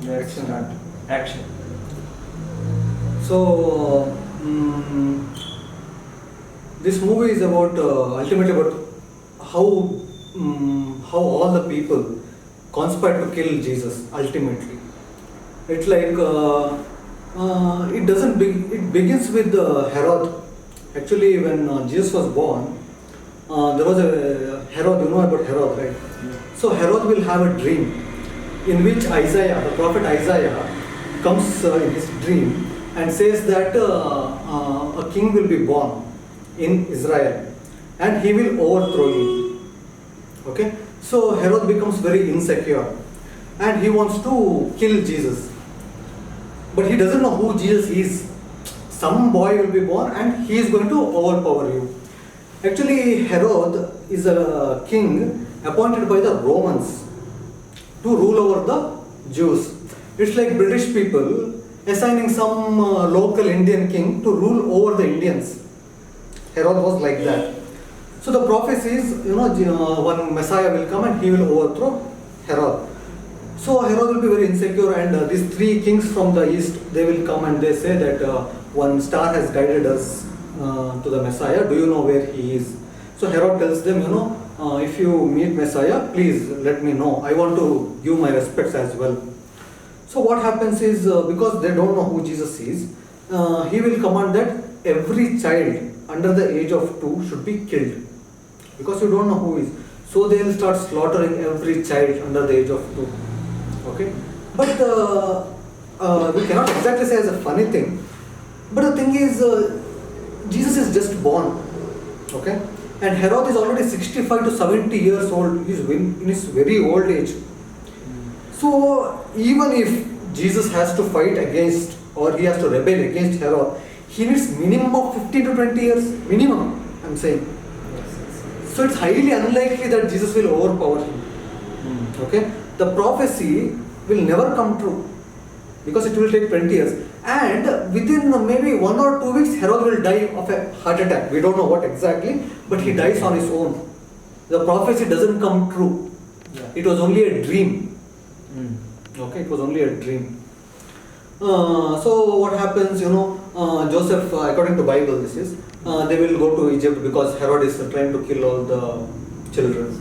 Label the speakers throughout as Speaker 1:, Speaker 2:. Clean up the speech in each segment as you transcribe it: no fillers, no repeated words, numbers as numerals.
Speaker 1: Let's start. Action.
Speaker 2: So, this movie is about ultimately about how all the people conspired to kill Jesus. Ultimately, it's like it doesn't. It begins with Herod. Actually, when Jesus was born, there was a Herod. You know about Herod, right? So Herod will have a dream in which Isaiah, the prophet Isaiah, comes in his dream and says that a king will be born in Israel and he will overthrow you. Okay? So Herod becomes very insecure and he wants to kill Jesus. But he doesn't know who Jesus is. Some boy will be born and he is going to overpower you. Actually, Herod is a king appointed by the Romans to rule over the Jews. It's like British people assigning some local Indian king to rule over the Indians. Herod was like that. So the prophecy is, one Messiah will come and he will overthrow Herod. So Herod will be very insecure and these three kings from the east, they will come and they say that one star has guided us to the Messiah. Do you know where he is? So Herod tells them, if you meet Messiah, please let me know. I want to give my respects as well. So what happens is, because they don't know who Jesus is, he will command that every child under the age of 2 should be killed. Because you don't know who is. So they will start slaughtering every child under the age of 2. Okay? But we cannot exactly say as a funny thing. But the thing is, Jesus is just born. Okay? And Herod is already 65 to 70 years old. He's in his very old age. So even if Jesus has to fight against or he has to rebel against Herod, he needs minimum of 15 to 20 years. Minimum, I'm saying. So it's highly unlikely that Jesus will overpower him. Okay? The prophecy will never come true because it will take 20 years. And within maybe 1 or 2 weeks, Herod will die of a heart attack. We don't know what exactly, but he dies on his own. The prophecy doesn't come true.
Speaker 1: Yeah.
Speaker 2: It was only a dream. Okay, it was only a dream. So what happens, Joseph, according to Bible this is, they will go to Egypt because Herod is trying to kill all the children.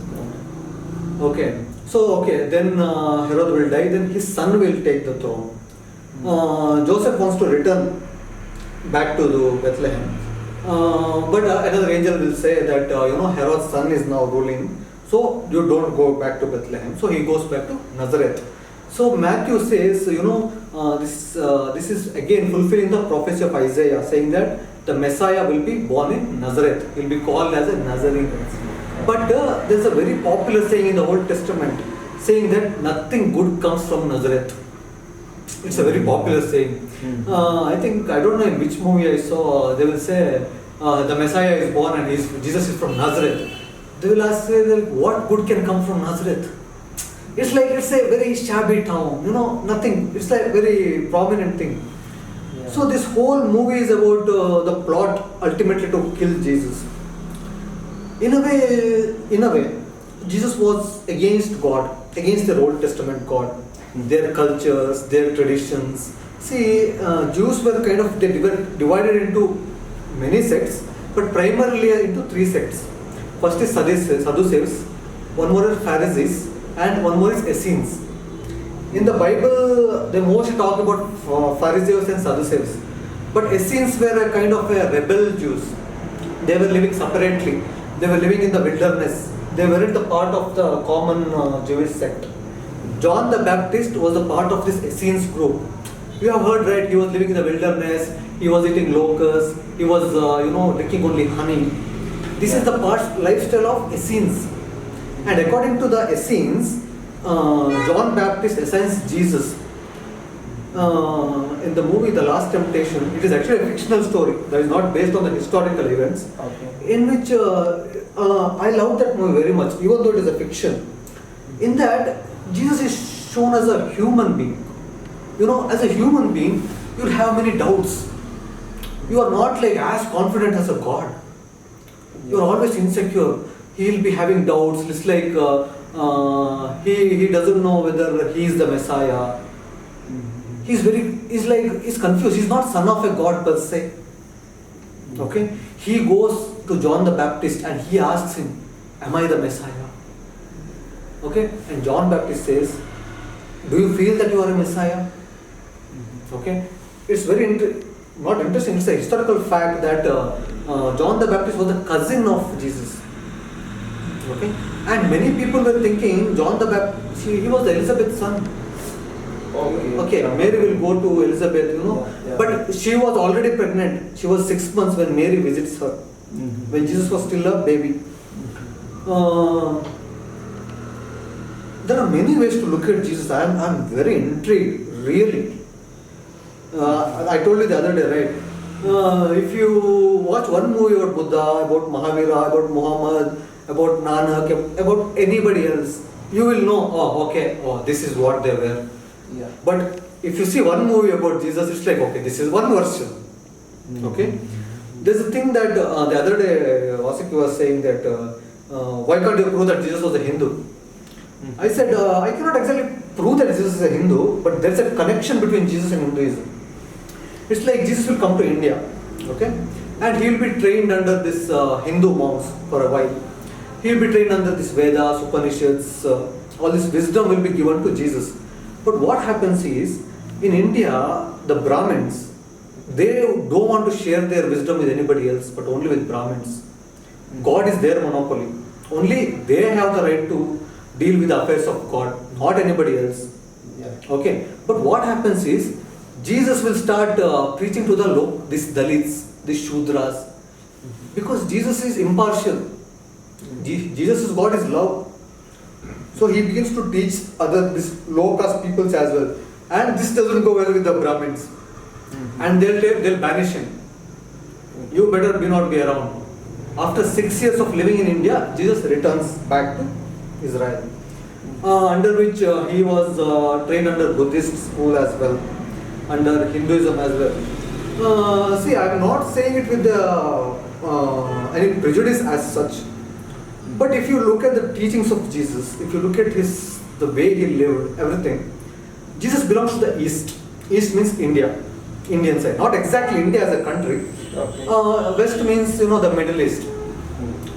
Speaker 2: Okay, so then Herod will die, then his son will take the throne. Joseph wants to return back to the Bethlehem. But another angel will say that, Herod's son is now ruling, so you don't go back to Bethlehem. So he goes back to Nazareth. So Matthew says, this is again fulfilling the prophecy of Isaiah, saying that the Messiah will be born in Nazareth. He will be called as a Nazarene. But there's a very popular saying in the Old Testament, saying that nothing good comes from Nazareth. It's a very popular saying. I don't know in which movie I saw, they will say, the Messiah is born and Jesus is from Nazareth. They will ask, what good can come from Nazareth? It's like, it's a very shabby town, nothing. It's like a very prominent thing. Yeah. So this whole movie is about the plot ultimately to kill Jesus. In a way, Jesus was against God, against their Old Testament God, their cultures, their traditions. See, Jews were they were divided into many sects, but primarily into 3 sects. First is Sadducees, one more is Pharisees, and one more is Essenes. In the Bible, they mostly talk about Pharisees and Sadducees. But Essenes were a kind of a rebel Jews. They were living separately. They were living in the wilderness. They weren't the part of the common Jewish sect. John the Baptist was a part of this Essenes group. You have heard, right? He was living in the wilderness. He was eating locusts. He was, drinking only honey. This is the lifestyle of Essenes. And according to the Essenes, John Baptist assigns Jesus in the movie The Last Temptation. It is actually a fictional story that is not based on the historical events. Okay. In which I love that movie very much, even though it is a fiction. In that, Jesus is shown as a human being. As a human being, you'll have many doubts. You are not as confident as a God. You are always insecure. He'll be having doubts. It's like he doesn't know whether he is the Messiah. He's confused. He's not son of a god per se. Okay? He goes to John the Baptist and he asks him, am I the Messiah? Okay? And John Baptist says, do you feel that you are a Messiah? Okay? It's not interesting, it's a historical fact that John the Baptist was the cousin of Jesus. Okay? And many people were thinking John the Baptist, he was Elizabeth's son. Okay, Mary will go to Elizabeth,
Speaker 1: Yeah.
Speaker 2: But she was already pregnant. She was 6 months when Mary visits her. When Jesus was still a baby. There are many ways to look at Jesus. I'm very intrigued, really. I told you the other day, right? If you watch one movie about Buddha, about Mahavira, about Muhammad, about Nanak, about anybody else, you will know, this is what they were.
Speaker 1: Yeah.
Speaker 2: But if you see one movie about Jesus, it's like, okay, this is one version. Okay? There's a thing that the other day Vasiki was saying that why can't you prove that Jesus was a Hindu? I said, I cannot exactly prove that Jesus is a Hindu, but there's a connection between Jesus and Hinduism. It's like Jesus will come to India, okay? And he will be trained under this Hindu monks for a while. He will be trained under this Vedas, Upanishads, all this wisdom will be given to Jesus. But what happens is, in India, the Brahmins, they don't want to share their wisdom with anybody else, but only with Brahmins. God is their monopoly. Only they have the right to deal with the affairs of God, not anybody else.
Speaker 1: Yeah.
Speaker 2: Okay, but what happens is, Jesus will start preaching to these Dalits, these Shudras, because Jesus is impartial. Jesus is God is love. So he begins to teach these low caste peoples as well. And this doesn't go well with the Brahmins. And they'll banish him. You better not be around. After 6 years of living in India, Jesus returns back to Israel. Under which he was trained under Buddhist school as well, under Hinduism as well. See, I am not saying it with any prejudice as such. But if you look at the teachings of Jesus, if you look at the way he lived, everything, Jesus belongs to the East. East means India, Indian side. Not exactly India as a country.
Speaker 1: Okay.
Speaker 2: West means the Middle East.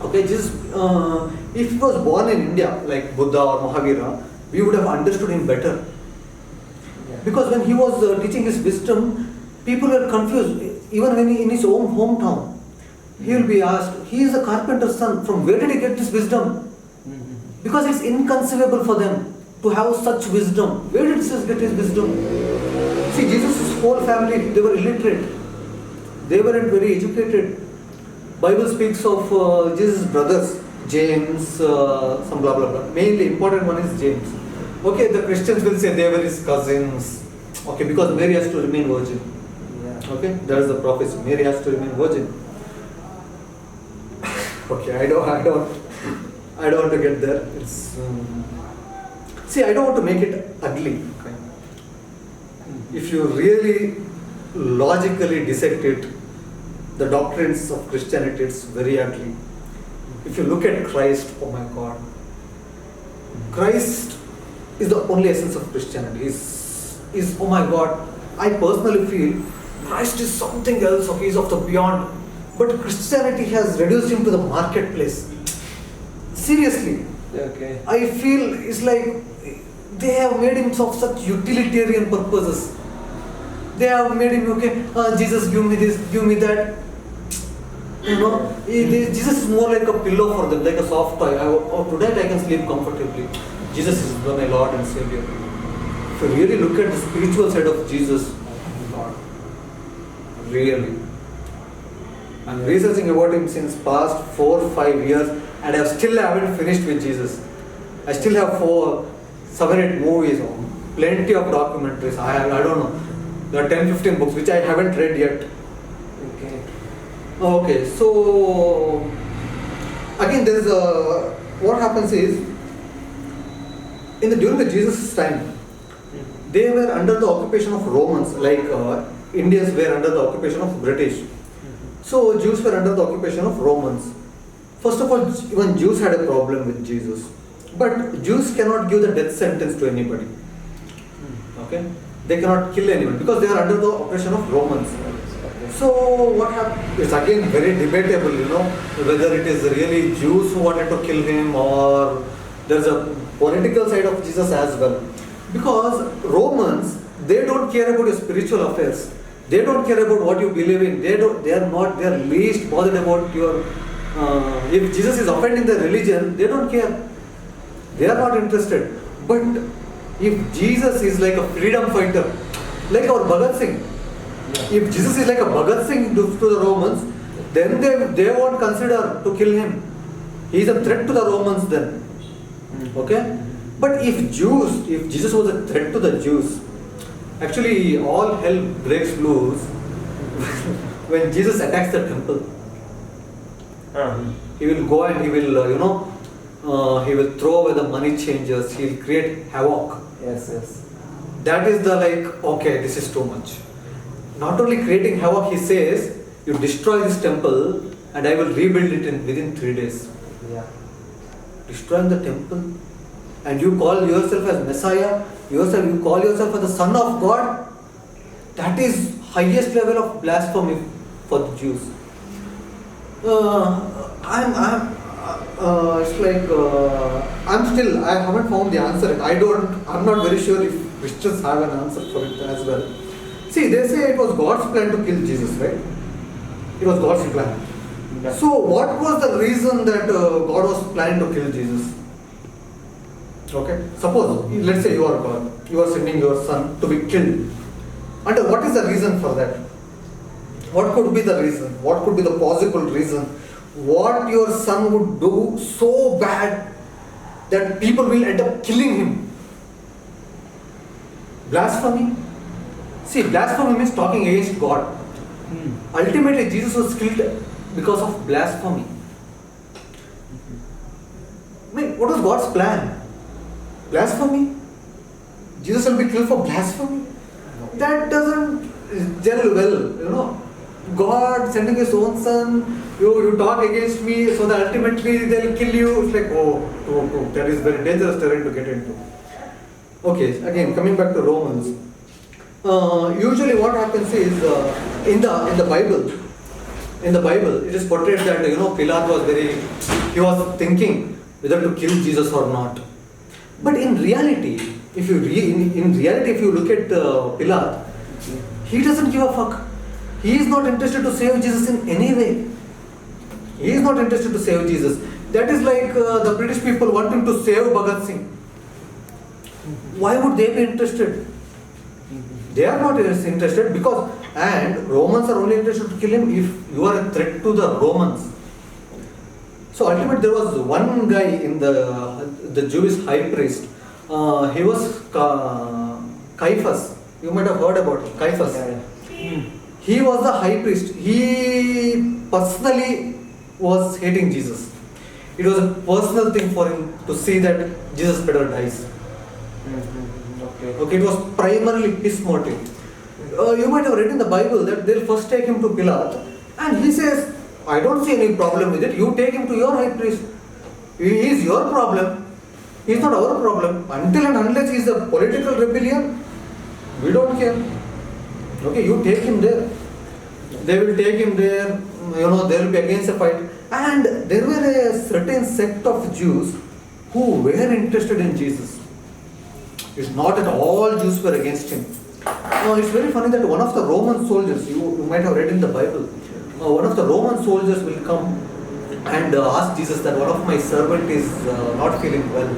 Speaker 2: Okay, Jesus, if he was born in India, like Buddha or Mahavira, we would have understood him better.
Speaker 1: Yeah.
Speaker 2: Because when he was teaching his wisdom, people were confused. Even when in his own hometown, he will be asked, he is a carpenter's son, from where did he get this wisdom? Because it's inconceivable for them to have such wisdom. Where did Jesus get his wisdom? See, Jesus' whole family, they were illiterate. They weren't very educated. Bible speaks of Jesus' brothers, James, some blah blah blah. Mainly important one is James. Okay, the Christians will say they were his cousins. Okay, because Mary has to remain virgin.
Speaker 1: Yeah.
Speaker 2: Okay, that is the prophecy. Mary has to remain virgin. Okay, I don't want to get there. It's see, I don't want to make it ugly. Okay? If you really logically dissect it, the doctrines of Christianity, it's very ugly. If you look at Christ, oh my God, Christ is the only essence of Christianity. Is oh my God, I personally feel Christ is something else. Okay, he's of the beyond. But Christianity has reduced him to the marketplace. Seriously.
Speaker 1: Okay.
Speaker 2: I feel it's like they have made him of such utilitarian purposes. They have made him, Jesus, give me this, give me that. Jesus is more like a pillow for them, like a soft toy. Tonight I can sleep comfortably. Jesus is my Lord and Savior. If you really look at the spiritual side of Jesus, God, really. I'm researching about him since past 4 or 5 years, and I still haven't finished with Jesus. I still have 7, 8 movies, plenty of documentaries. I don't know. There are 10, 15 books which I haven't read yet. Okay, so again, there's what happens is during the Jesus time, they were under the occupation of Romans, like Indians were under the occupation of British. So Jews were under the occupation of Romans. First of all, even Jews had a problem with Jesus. But Jews cannot give the death sentence to anybody. Okay, they cannot kill anyone because they are under the oppression of Romans.
Speaker 1: Okay.
Speaker 2: So what happened? It's again very debatable, whether it is really Jews who wanted to kill him or there's a political side of Jesus as well. Because Romans, they don't care about your spiritual affairs. They don't care about what you believe in. They are least bothered about your. If Jesus is offending their religion, they don't care. They are not interested. But if Jesus is like a freedom fighter, like our Bhagat Singh, if Jesus is like a Bhagat Singh to the Romans, then they won't consider to kill him. He is a threat to the Romans then. Okay? But if Jesus was a threat to the Jews, actually all hell breaks loose when Jesus attacks the temple. He will go and he will, he will throw away the money changers. He will create havoc.
Speaker 1: Yes.
Speaker 2: That is the okay, this is too much. Not only creating havoc, he says, you destroy this temple and I will rebuild it within 3 days.
Speaker 1: Yeah.
Speaker 2: Destroying the temple and you call yourself as Messiah, you call yourself as the Son of God, that is highest level of blasphemy for the Jews. I haven't found the answer. I'm not very sure if Christians have an answer for it as well. See, they say it was God's plan to kill Jesus, right? It was God's plan.
Speaker 1: Yeah.
Speaker 2: So, what was the reason that God was planning to kill Jesus? Okay, suppose, let's say you are God, you are sending your son to be killed. And what is the reason for that? What could be the reason? What could be the possible reason? What your son would do so bad that people will end up killing him? Blasphemy? See, blasphemy means talking against God. Ultimately, Jesus was killed because of blasphemy. What was God's plan? Blasphemy? Jesus will be killed for blasphemy? That doesn't gel well, God sending his own son, you talk against me, so that ultimately they'll kill you. It's like, oh, that is very dangerous terrain to get into. Okay, again, coming back to Romans. Usually what happens is, in the Bible, it is portrayed that, Pilate he was thinking whether to kill Jesus or not. But in reality, if you look at Pilate, he doesn't give a fuck. He is not interested to save Jesus in any way. He is not interested to save Jesus. That is like the British people wanting to save Bhagat Singh. Why would they be interested? They are not interested and Romans are only interested to kill him if you are a threat to the Romans. So ultimately there was one guy in the Jewish high priest. He was Caiaphas. You might have heard about him. Caiaphas.
Speaker 1: Yeah.
Speaker 2: He was the high priest. He personally was hating Jesus. It was a personal thing for him to see that Jesus better dies. Okay, it was primarily his motive. You might have read in the Bible that they'll first take him to Pilate, and he says, I don't see any problem with it. You take him to your high priest. He is your problem. He is not our problem. Until and unless he is a political rebellion, we don't care. Okay, you take him there. They will take him there. There will be against a fight. And there were a certain sect of Jews who were interested in Jesus. It's not that all Jews were against him. It's very funny that one of the Roman soldiers, you might have read in the Bible, one of the Roman soldiers will come and ask Jesus that one of my servant is not feeling well.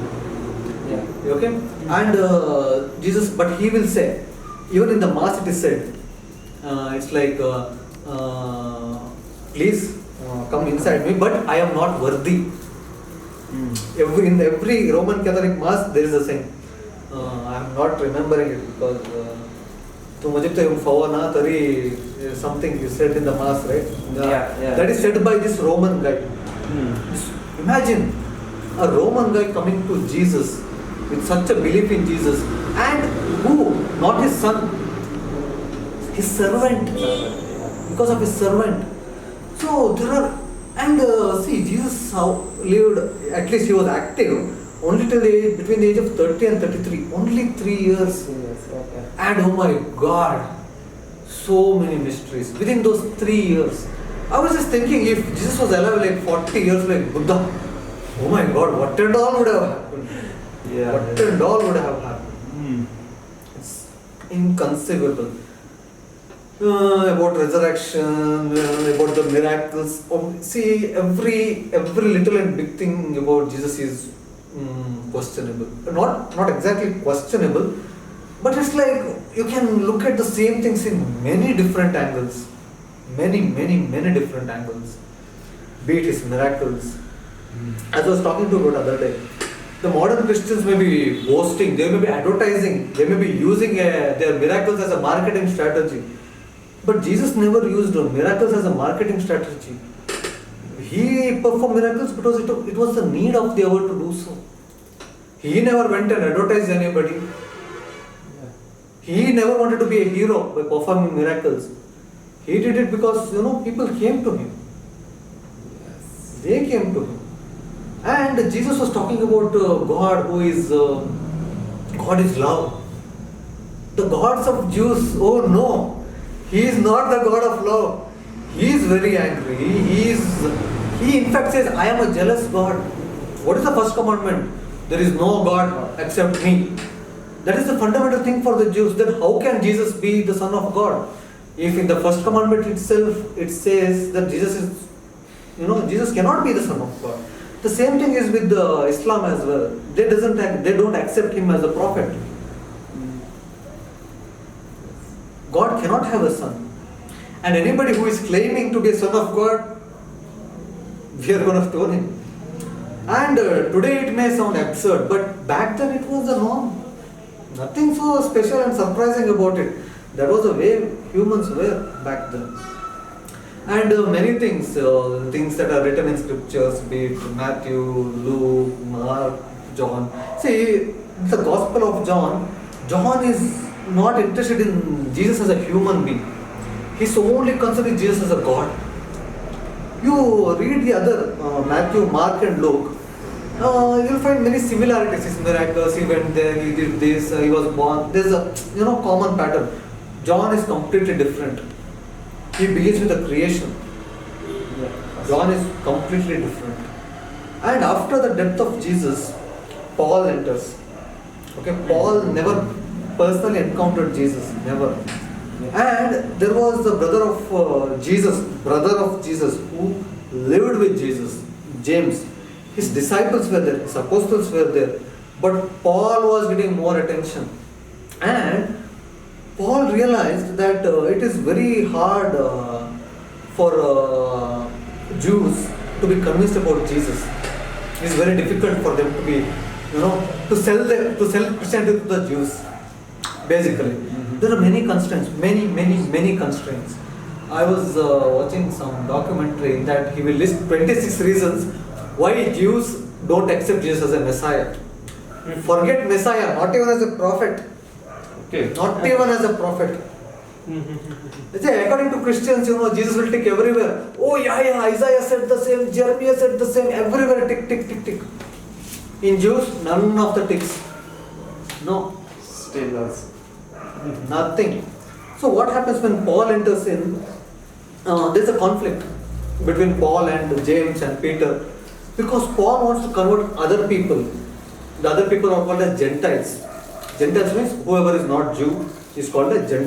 Speaker 1: Yeah.
Speaker 2: Okay? And Jesus, but he will say, even in the Mass it is said, it's like, please come inside me, but I am not worthy. In every Roman Catholic Mass there is a saying. I am not remembering it because something is said in the Mass, right?
Speaker 1: Yeah.
Speaker 2: That is said by this Roman guy. Imagine a Roman guy coming to Jesus with such a belief in Jesus, and who? Not his son, his servant. Because of his servant. So there are, and see, Jesus lived, at least he was active only till between the age of 30 and 33, only 3 years.
Speaker 1: Yes. Okay.
Speaker 2: And oh my God, so many mysteries within those 3 years. I was just thinking, if Jesus was alive like 40 years like Buddha, oh my God, what and all would have happened?
Speaker 1: Yeah.
Speaker 2: What and all would have happened?
Speaker 1: Hmm.
Speaker 2: It's inconceivable. About resurrection, about the miracles. See, every little and big thing about Jesus is questionable. Not exactly questionable, but it's like you can look at the same things in many different angles. Many different angles. Be it his miracles. As I was talking to about other day, the modern Christians may be boasting, they may be advertising, they may be using their miracles as a marketing strategy. But Jesus never used miracles as a marketing strategy. He performed miracles because it was the need of the hour to do so. He never went and advertised anybody.
Speaker 1: Yeah.
Speaker 2: He never wanted to be a hero by performing miracles. He did it because people came to him.
Speaker 1: Yes.
Speaker 2: They came to him. And Jesus was talking about God who is God is love. The gods of Jews, oh no, he is not the God of love. He is very angry. He in fact says, I am a jealous God. What is the first commandment? There is no God except me. That is the fundamental thing for the Jews. Then how can Jesus be the Son of God? If in the first commandment itself it says that Jesus cannot be the Son of God. The same thing is with Islam as well. They don't accept him as a prophet. God cannot have a son. And anybody who is claiming to be a son of God, we are going to stone him. And today it may sound absurd, but back then it was the norm. Nothing so special and surprising about it. That was the way humans were back then. And many things that are written in scriptures, be it Matthew, Luke, Mark, John. See, the Gospel of John is not interested in Jesus as a human being. He's only considering Jesus as a God. You read the other Matthew, Mark and Luke, you'll find many similarities. His miracles, he went there, he did this, he was born. There's a common pattern. John is completely different. He begins with the creation. John is completely different. And after the death of Jesus, Paul enters. Okay, Paul never personally encountered Jesus, never. And there was the brother of Jesus, who lived with Jesus, James. His disciples were there, his apostles were there, but Paul was getting more attention. And Paul realized that it is very hard for Jews to be convinced about Jesus. It is very difficult for them to be, to sell Christianity to the Jews. Basically, there are many constraints, many constraints. I was watching some documentary that he will list 26 reasons why Jews don't accept Jesus as a Messiah. Forget Messiah, not even as a prophet.
Speaker 1: Okay.
Speaker 2: Not even as a prophet. They say, according to Christians, Jesus will tick everywhere. Oh yeah, Isaiah said the same, Jeremiah said the same, everywhere tick. In Jews, none of the ticks. No.
Speaker 1: Still us.
Speaker 2: Nothing. So what happens when Paul enters in? There's a conflict between Paul and James and Peter, because Paul wants to convert other people. The other people are called as Gentiles. Gentiles means whoever is not Jew is called a Gentile.